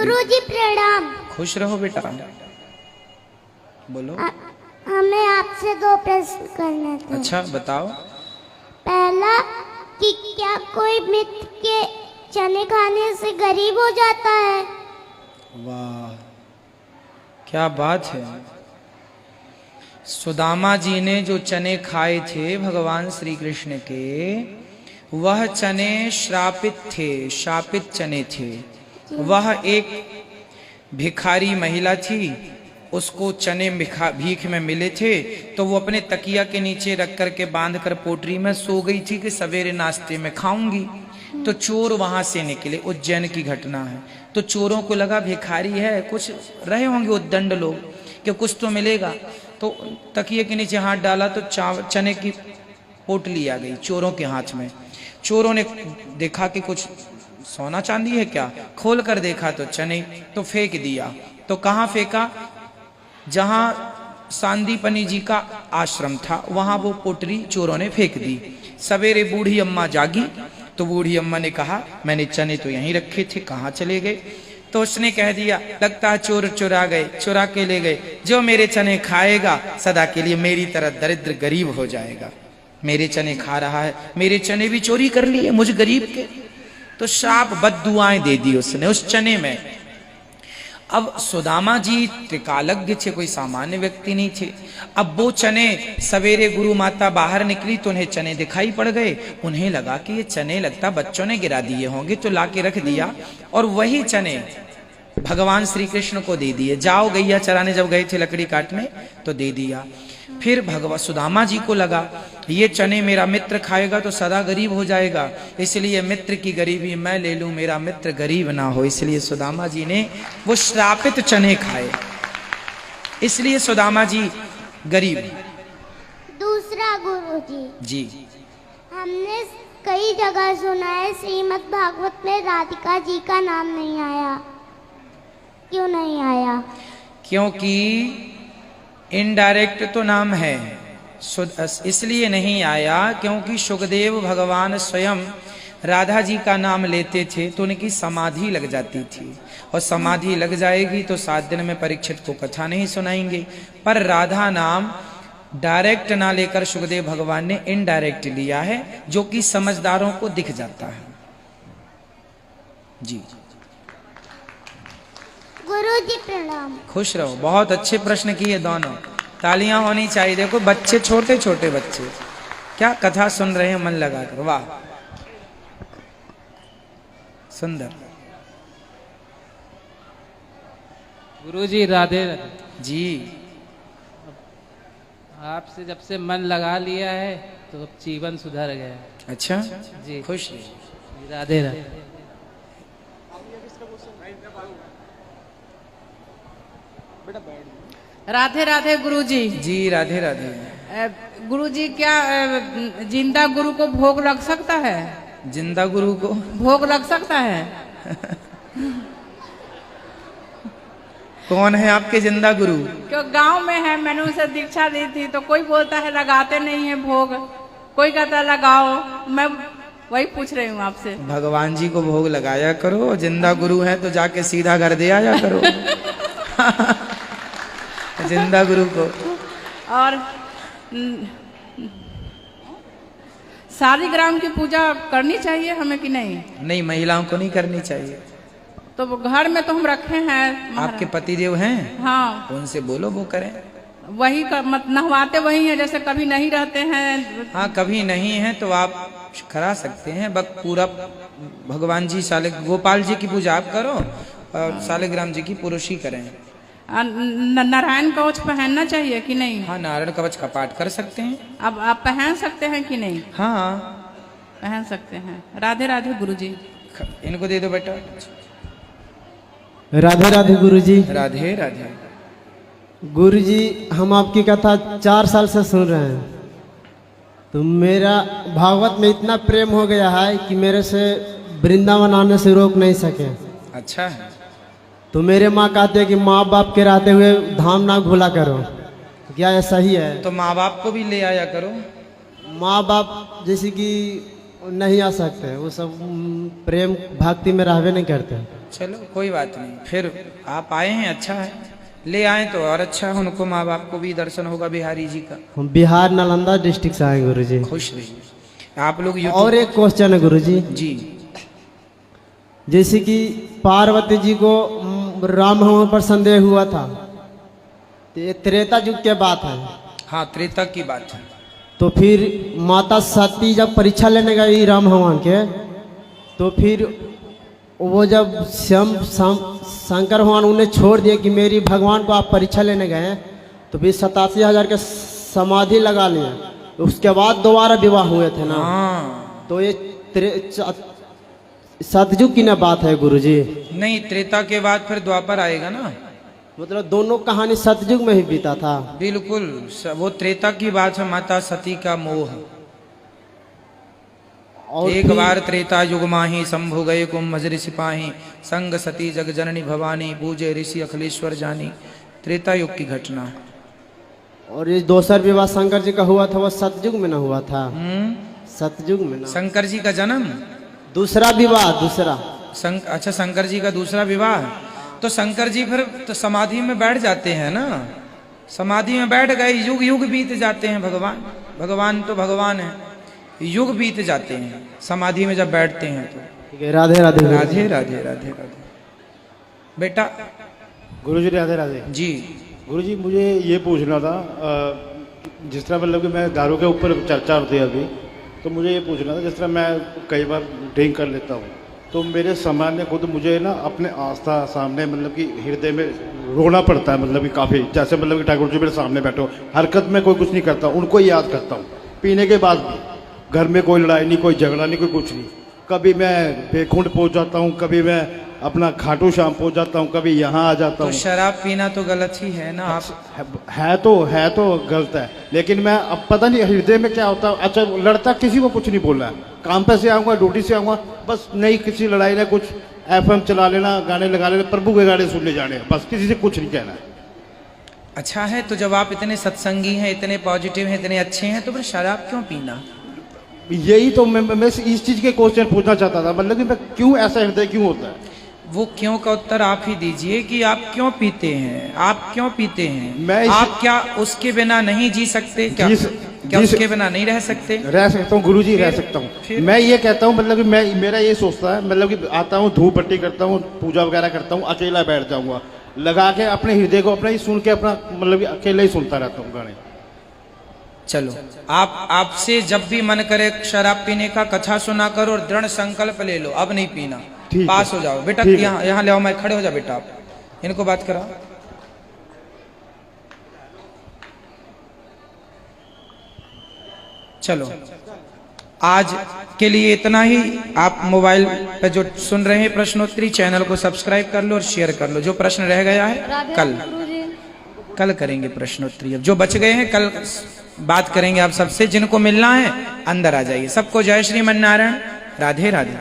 गुरुजी प्रणाम। खुश रहो बेटा, बोलो। हमें आपसे दो प्रश्न करने थे। अच्छा बताओ। पहला कि क्या कोई मित्र के चने खाने से गरीब हो जाता है? वाह क्या बात है। सुदामा जी ने जो चने खाए थे भगवान श्री कृष्ण के, वह चने श्रापित थे, शापित चने थे। वह एक भिखारी महिला थी, उसको चने भीख में मिले थे, तो वो अपने तकिया के नीचे रख करके बांध कर पोटरी में सो गई थी कि सवेरे नाश्ते में खाऊंगी। तो चोर वहां से निकले, उज्जैन की घटना है। तो चोरों को लगा भिखारी है, कुछ रहे होंगे उद्दंड लोग कि कुछ तो मिलेगा। तो तकिए के नीचे हाथ डाला तो चने की पोटली आ गई चोरों के हाथ में। चोरों ने देखा कि कुछ सोना चांदी है क्या, खोल कर देखा तो चने, तो फेंक दिया। तो कहाँ फेंका? जहां सांदीपनी जी का आश्रम था वहां वो पोटली चोरों ने फेंक दी। सवेरे बूढ़ी अम्मा जागी तो बूढ़ी अम्मा ने कहा मैंने चने तो यहीं रखे थे, कहाँ चले गए? तो उसने कह दिया लगता है चोर चुरा गए, चुरा के ले गए। जो मेरे चने खाएगा सदा के लिए मेरी तरह दरिद्र गरीब हो जाएगा। मेरे चने खा रहा है, मेरे चने भी चोरी कर लिए मुझ गरीब के। तो शाप बद्दुआएं दे दी उसने उस चने में। अब सुदामा जी त्रिकालज्ञ थे, कोई सामान्य व्यक्ति नहीं थे। अब वो चने सवेरे गुरु माता बाहर निकली तो उन्हें चने दिखाई पड़ गए। उन्हें लगा कि ये चने लगता बच्चों ने गिरा दिए होंगे, तो लाके रख दिया और वही चने भगवान श्री कृष्ण को दे दिए। जाओ गैया चराने जब गए थे लकड़ी काटने तो दे दिया। फिर भगवान सुदामा जी को लगा ये चने मेरा मित्र खाएगा तो सदा गरीब हो जाएगा, इसलिए मित्र की गरीबी मैं ले लूं, मेरा मित्र गरीब ना हो। इसलिए सुदामा जी ने वो श्रापित चने खाए, इसलिए सुदामा जी गरीब। दूसरा गुरुजी जी, हमने कई जगह सुना है श्रीमद् भागवत में राधिका जी का नाम नहीं आया, क्यों नहीं आया? क्योंकि इनडायरेक्ट तो नाम है, इसलिए नहीं आया क्योंकि सुखदेव भगवान स्वयं राधा जी का नाम लेते थे तो उनकी समाधि लग जाती थी, और समाधि लग जाएगी तो 7 दिन में परीक्षित को कथा नहीं सुनाएंगे। पर राधा नाम डायरेक्ट ना लेकर सुखदेव भगवान ने इनडायरेक्ट लिया है, जो कि समझदारों को दिख जाता है। जी गुरुजी प्रणाम। खुश रहो, बहुत अच्छे प्रश्न किए दोनों, तालियां होनी चाहिए। देखो बच्चे, छोटे छोटे बच्चे क्या कथा सुन रहे हैं मन लगा कर, वाह सुंदर। गुरुजी राधे राधे। जी आपसे जब से मन लगा लिया है तो अब जीवन सुधर गया। अच्छा जी खुश रहिए। राधे राधे। राधे राधे गुरुजी। जी राधे राधे। गुरुजी क्या जिंदा गुरु को भोग लग सकता है? जिंदा गुरु को भोग लग सकता है? कौन है आपके जिंदा गुरु? क्यों गांव में है, मैंने उसे दीक्षा दी थी तो कोई बोलता है लगाते नहीं है भोग, कोई कहता है लगाओ। मैं वही पूछ रही हूँ आपसे। भगवान जी को भोग लगाया करो, जिंदा गुरु है तो जाके सीधा घर दे आया करो। जिंदा गुरु को। और शालिग्राम की पूजा करनी चाहिए हमें कि नहीं? नहीं, महिलाओं को नहीं करनी चाहिए। तो वो घर में तो हम रखे हैं। आपके पतिदेव हैं? हाँ, उनसे बोलो वो करें। वही मत नहवाते वही है, जैसे कभी नहीं रहते हैं। हाँ कभी नहीं है तो आप करा सकते हैं, बस पूरा भगवान जी गोपाल जी की पूजा आप करो और शालिग्राम जी की पुरुष ही करें। नारायण कवच पहनना चाहिए कि नहीं? हाँ नारायण कवच का पाठ कर सकते हैं। अब आप पहन सकते हैं कि नहीं? हाँ पहन सकते हैं। राधे राधे गुरुजी। इनको दे दो बेटा। राधे राधे गुरुजी। राधे राधे। गुरुजी हम आपकी कथा 4 साल से सुन रहे हैं, तो मेरा भागवत में इतना प्रेम हो गया है कि मेरे से वृंदावन आने से रोक नहीं सके। अच्छा है। तो मेरे माँ कहते हैं कि माँ बाप के रहते हुए धाम ना भूला करो, क्या ऐसा ही है? तो माँ बाप को भी ले आया करो। माँ बाप जैसे कि नहीं आ सकते, वो सब प्रेम भक्ति में रहवे नहीं करते। चलो कोई बात नहीं, फिर आप आए हैं अच्छा है, ले आए तो और अच्छा है, उनको माँ बाप को भी दर्शन होगा बिहारी जी का। हम बिहार नालंदा डिस्ट्रिक्ट से आए गुरुजी। खुश रहिए आप लोग। और एक क्वेश्चन है गुरुजी, जी, जैसे कि पार्वती जी को राम हवन पर संदेह हुआ था, तो ये त्रेता युग के बात है। हाँ त्रेता की बात है। तो फिर माता सती जब परीक्षा लेने गई राम भगवान के, तो फिर वो जब शंकर भगवान उन्हें छोड़ दिए कि मेरी भगवान को आप परीक्षा लेने गए हैं, तो फिर 87,000 के समाधि लगा लिए, तो उसके बाद दोबारा विवाह हुए थे ना। हाँ तो ये सतयुग की ना बात है गुरुजी। नहीं, त्रेता के बाद फिर द्वापर आएगा ना, मतलब दोनों कहानी सतयुग में ही बीता था। बिल्कुल, वो त्रेता की बात है, माता सती का मोह। और एक फिर- बार त्रेता युग माही शंभु गए कुंभ सिपाही, संग सती जग जननी भवानी, पूजे ऋषि अखिलेश्वर जानी। त्रेता युग की घटना है। और ये दूसर विवाह शंकर जी का हुआ था, वो सतयुग में ना हुआ था, सतयुग में ना। शंकर जी का जन्म, दूसरा विवाह, दूसरा। अच्छा शंकर जी का दूसरा विवाह। तो शंकर जी फिर तो समाधि में बैठ जाते हैं ना, समाधि में बैठ गए, युग युग बीत जाते हैं। भगवान भगवान तो भगवान है, युग बीत जाते हैं समाधि में जब बैठते हैं तो। ठीक है, राधे राधे गुरुजी। राधे राधे राधे राधे। बेटा गुरुजी राधे राधे। जी, गुरुजी मुझे ये पूछना था, जिस तरह मतलब कि मैं दारू के ऊपर चर्चा होती है अभी, तो मुझे ये पूछना था, जिस तरह मैं कई बार ड्रिंक कर लेता हूँ, तो मेरे सामान्य खुद मुझे ना अपने आस्था सामने मतलब कि हृदय में रोना पड़ता है, मतलब कि काफ़ी, जैसे मतलब कि ठाकुर जी मेरे सामने बैठे हो, हरकत में कोई कुछ नहीं करता, उनको ही याद करता हूँ। पीने के बाद भी घर में कोई लड़ाई नहीं, कोई झगड़ा नहीं, कोई कुछ नहीं। कभी मैं बेखुंड पहुँच जाता हूँ, कभी मैं अपना खाटू श्याम पहुँच जाता हूँ, कभी यहाँ आ जाता तो हूँ। शराब पीना तो गलत ही है ना। आप है तो गलत है, लेकिन मैं अब पता नहीं हृदय में क्या होता है। अच्छा लड़ता किसी को कुछ नहीं बोल रहा है, काम पे से आऊँगा, ड्यूटी से आऊँगा, बस नहीं किसी लड़ाई ने कुछ FM चला लेना, गाने लगा लेना, प्रभु के गाने सुनने जाने, बस किसी से कुछ नहीं कहना है। अच्छा है, तो जब आप इतने सत्संगी हैं, इतने पॉजिटिव हैं, इतने अच्छे हैं, तो फिर शराब क्यों पीना? यही तो मैं इस चीज़ के क्वेश्चन पूछना चाहता था, मतलब कि मैं क्यों ऐसा हृदय क्यों होता है? वो क्यों का उत्तर आप ही दीजिए कि आप क्यों पीते हैं, आप क्यों पीते हैं। आप क्या उसके बिना नहीं जी सकते? क्या उसके बिना नहीं रह सकते? रह सकता हूँ गुरुजी, रह सकता हूँ। मैं ये कहता हूँ, मतलब कि मेरा ये सोचता है, मतलब कि आता हूँ, धूप बत्ती करता हूँ, पूजा वगैरह करता हूँ, अकेला बैठ जाऊँगा, लगा के अपने हृदय को अपना ही सुन के, अपना मतलब कि अकेला ही सुनता रहता हूँ गाने। चलो, आपसे जब भी मन करे शराब पीने का, कथा सुना करो और दृढ़ संकल्प ले लो, अब नहीं पीना, पास हो जाओ बेटा। यहाँ ले आओ, मैं खड़े हो जा बेटा, आप इनको बात कराओ। चलो, आज के लिए इतना ही। आप मोबाइल पे जो सुन रहे हैं प्रश्नोत्तरी, चैनल को सब्सक्राइब कर लो और शेयर कर लो। जो प्रश्न रह गया है कल करेंगे प्रश्नोत्तरी। अब जो बच गए हैं कल बात करेंगे आप सबसे। जिनको मिलना है अंदर आ जाइए। सबको जय श्रीमन नारायण, राधे राधे।